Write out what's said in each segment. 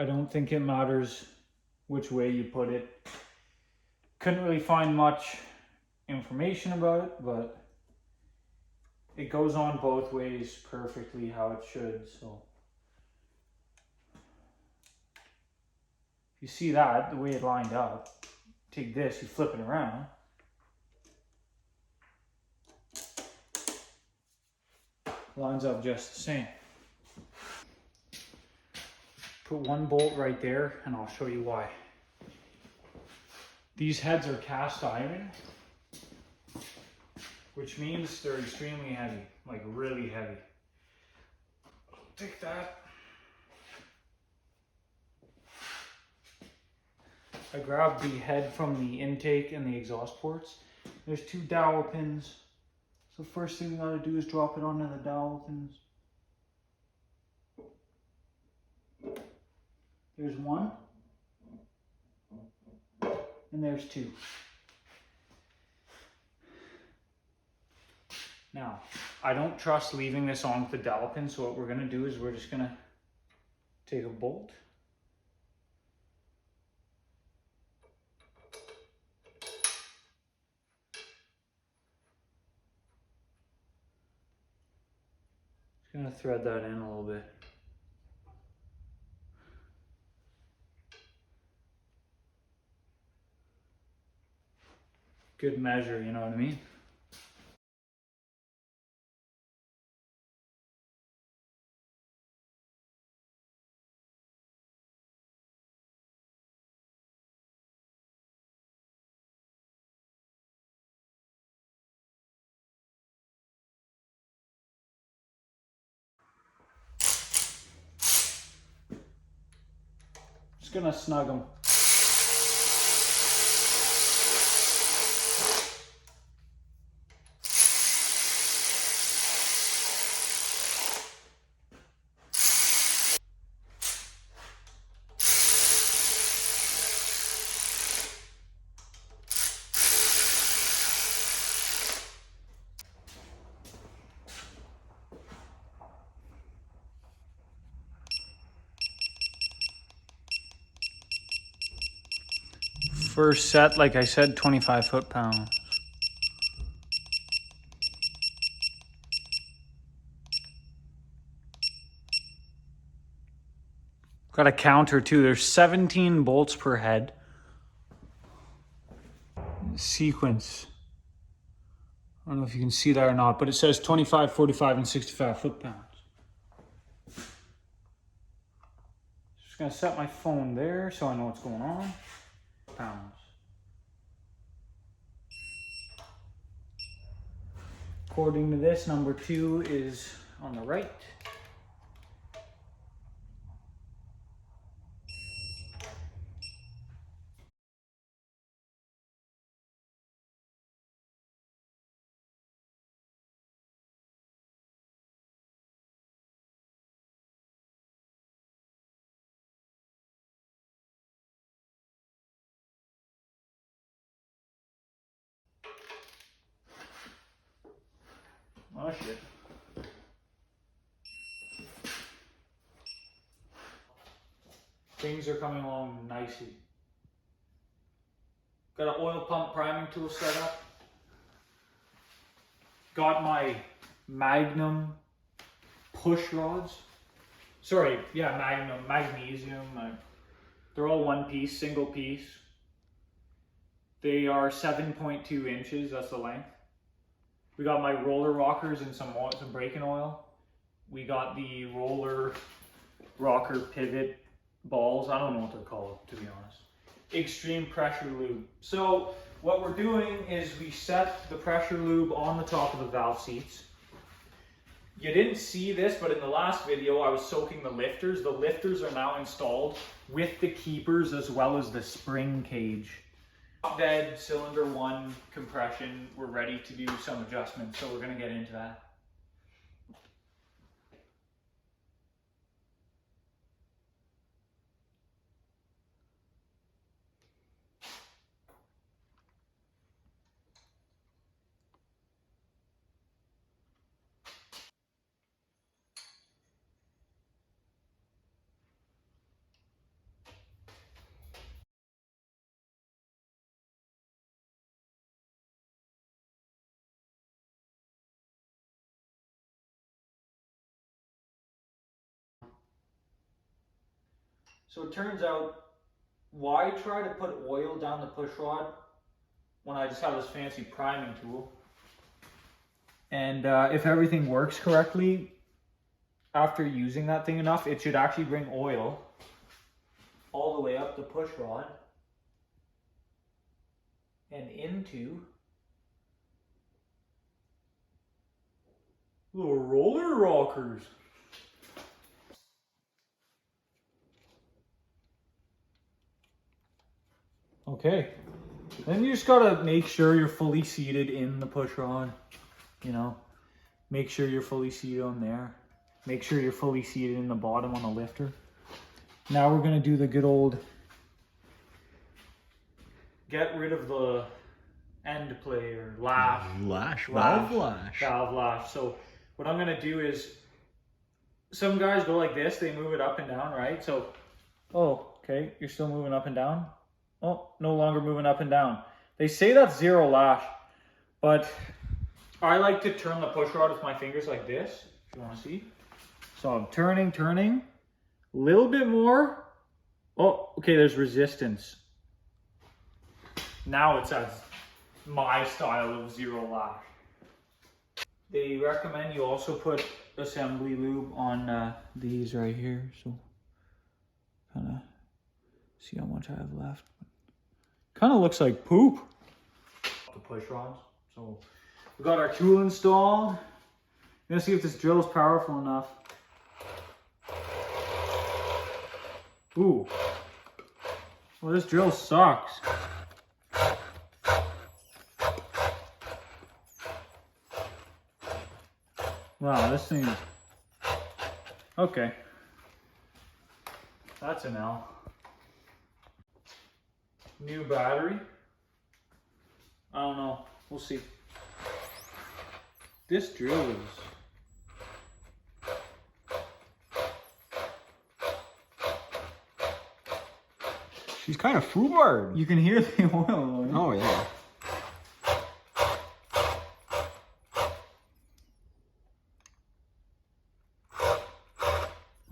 I don't think it matters which way you put it. Couldn't really find much information about it, but it goes on both ways perfectly how it should. So if you see that, the way it lined up, take this, you flip it around. Lines up just the same. Put one bolt right there and I'll show you why. These heads are cast iron, which means they're extremely heavy, like really heavy. Take that. I grabbed the head from the intake and the exhaust ports. There's 2 dowel pins. So first thing we gotta do is drop it onto the dowel pins. There's 1. And there's 2. Now, I don't trust leaving this on with the dowel pin, so what we're gonna do is we're just gonna take a bolt. Just gonna thread that in a little bit. Good measure, you know what I mean? Just gonna snug them. First set, like I said, 25 foot-pounds. Got a counter too. There's 17 bolts per head. Sequence. I don't know if you can see that or not, but it says 25, 45, and 65 foot-pounds. Just gonna set my phone there so I know what's going on. Pounds. According to this, number 2 is on the right. Oh shit. Things are coming along nicely. Got an oil pump priming tool set up. Got my Magnum push rods. Sorry, yeah, Magnum, magnesium. They're all one piece, single piece. They are 7.2 inches, that's the length. We got my roller rockers and some braking oil. We got the roller rocker pivot balls. I don't know what they're called, to be honest. Extreme pressure lube. So what we're doing is we set the pressure lube on the top of the valve seats. You didn't see this, but in the last video I was soaking the lifters. The lifters are now installed with the keepers as well as the spring cage. Bed, cylinder 1 compression, we're ready to do some adjustments, so we're going to get into that. So it turns out, why try to put oil down the push rod when I just have this fancy priming tool? And if everything works correctly, after using that thing enough, it should actually bring oil all the way up the push rod and into little roller rockers. Okay, then you just gotta make sure you're fully seated in the push rod, you know, make sure you're fully seated on there. Make sure you're fully seated in the bottom on the lifter. Now we're gonna do the good old get rid of the end play or valve lash. So what I'm gonna do is, some guys go like this, they move it up and down, right? So, oh, okay, you're still moving up and down. Oh, no longer moving up and down. They say that's zero lash, but I like to turn the push rod with my fingers like this, if you wanna see. So I'm turning, a little bit more. Oh, okay, there's resistance. Now it's at my style of zero lash. They recommend you also put assembly lube on these right here. So kind of see how much I have left. Kind of looks like poop. The push rods. So we got our tool installed. Gonna see if this drill is powerful enough. Ooh. Well, this drill sucks. Wow, this thing is... Okay. That's an L. New battery. I don't know. We'll see. This drill is... She's kind of foobarred. You can hear the oil. Right? Oh, yeah.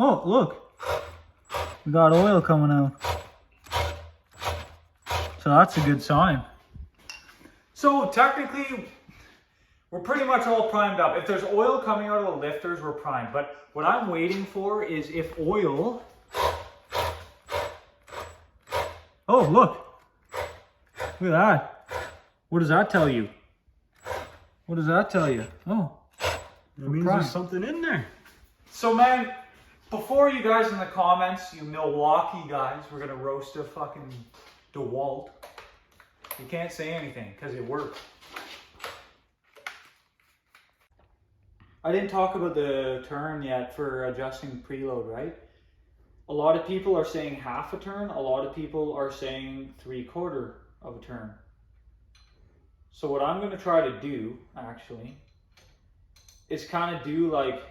Oh, look. We got oil coming out. So that's a good sign. So technically, we're pretty much all primed up. If there's oil coming out of the lifters, we're primed. But what I'm waiting for is if oil... Oh, look. Look at that. What does that tell you? What does that tell you? Oh. That means there's something in there. So, man, before you guys in the comments, you Milwaukee guys, we're going to roast a fucking DeWalt. You can't say anything because it worked. I didn't talk about the turn yet for adjusting preload, right? A lot of people are saying half a turn. A lot of people are saying 3/4 of a turn. So what I'm going to try to do, actually, is kind of do like...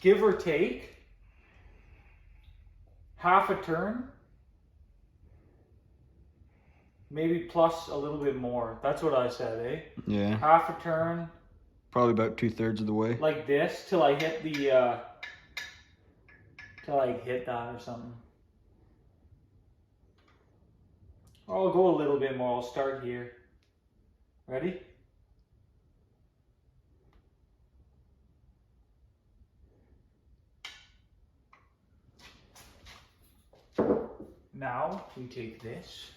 give or take half a turn, maybe plus a little bit more. That's what I said, eh? Yeah. Half a turn. Probably about 2/3 of the way. Like this, till I hit the, till I hit that or something. Or I'll go a little bit more. I'll start here. Ready? Now we take this.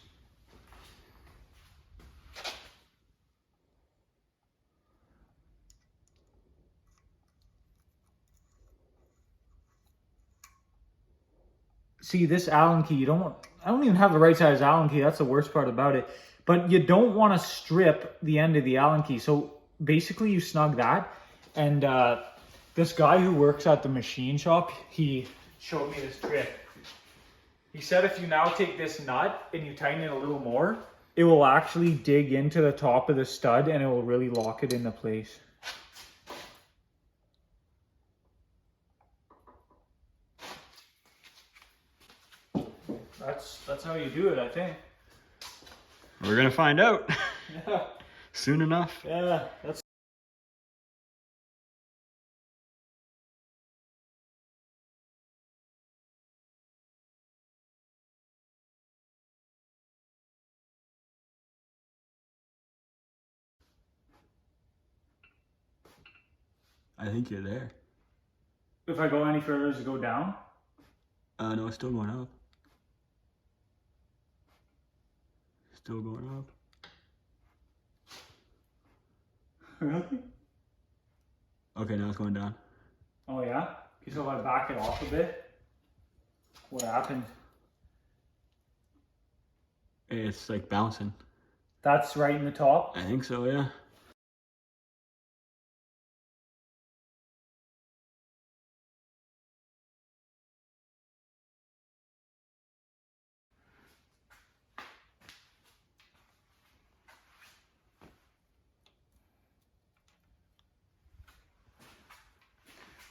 See, this Allen key, I don't even have the right size Allen key. That's the worst part about it. But you don't want to strip the end of the Allen key. So basically you snug that. And this guy who works at the machine shop, he showed me this trick. He said if you now take this nut and you tighten it a little more, it will actually dig into the top of the stud and it will really lock it into place. That's how you do it, I think. We're gonna find out. Yeah. Soon enough. Yeah, that's I think you're there. If I go any further, does it go down? No, it's still going up. Still going up. Really? Okay, now it's going down. Oh yeah? Okay, so if I back it off a bit, what happened? It's like bouncing. That's right in the top? I think so, yeah.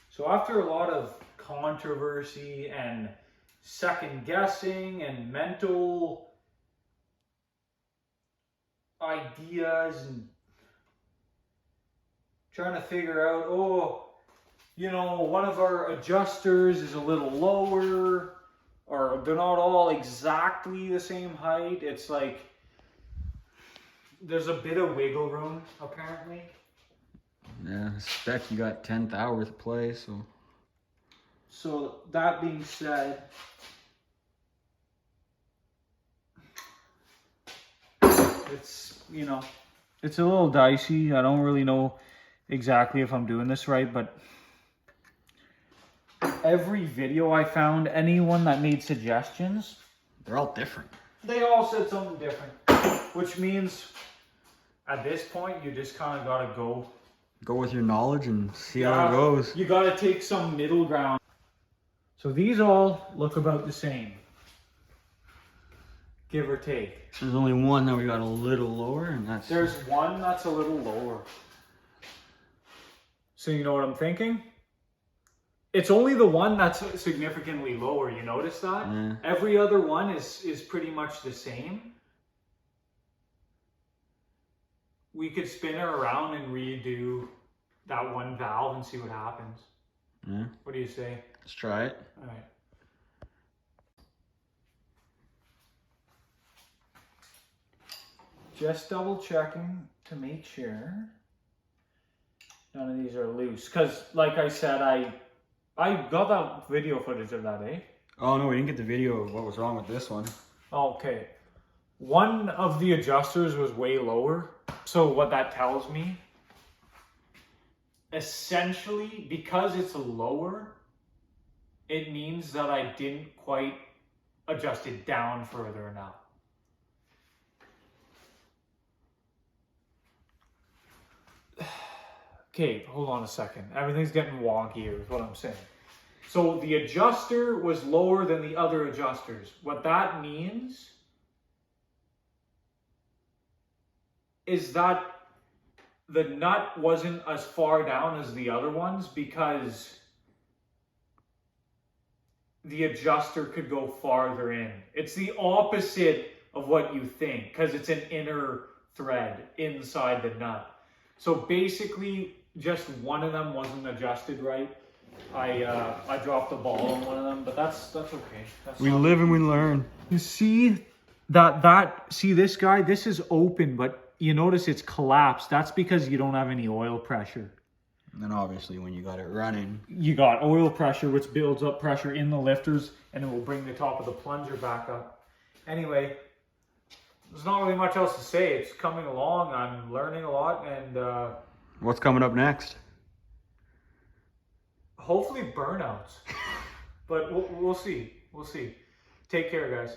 So after a lot of controversy and second guessing and mental ideas and trying to figure out, oh, you know, one of our adjusters is a little lower, or they're not all exactly the same height. It's like there's a bit of wiggle room apparently. Yeah, spec you got 10th hour to play, so. So that being said, it's, you know, it's a little dicey. I don't really know exactly if I'm doing this right, but every video I found, anyone that made suggestions, They're all different. they all said something different, which means at this point you just kind of got to go. Go with your knowledge and see how it goes. You got to take some middle ground. So these all look about the same, give or take. There's only one that we got a little lower, and that's... There's one that's a little lower. So you know what I'm thinking? It's only the one that's significantly lower. You notice that? Yeah. Every other one is pretty much the same. We could spin her around and redo that one valve and see what happens. Yeah. What do you say? Let's try it. All right. Just double checking to make sure none of these are loose. Because, like I said, I got that video footage of that, eh? Oh no, we didn't get the video of what was wrong with this one. Okay. One of the adjusters was way lower. So what that tells me, essentially, because it's lower, it means that I didn't quite adjust it down further enough. Okay, hold on a second. Everything's getting wonky is what I'm saying. So the adjuster was lower than the other adjusters. What that means is that the nut wasn't as far down as the other ones because the adjuster could go farther in. It's the opposite of what you think because it's an inner thread inside the nut. So basically, just one of them wasn't adjusted right. I dropped the ball on one of them, but that's okay. We live and we learn. You see see this guy, this is open, but you notice it's collapsed. That's because you don't have any oil pressure. And then obviously when you got it running, You got oil pressure, which builds up pressure in the lifters, and it will bring the top of the plunger back up. Anyway, there's not really much else to say. It's coming along. I'm learning a lot, and what's coming up next? hopefully burnouts. But we'll see. We'll see. Take care, guys.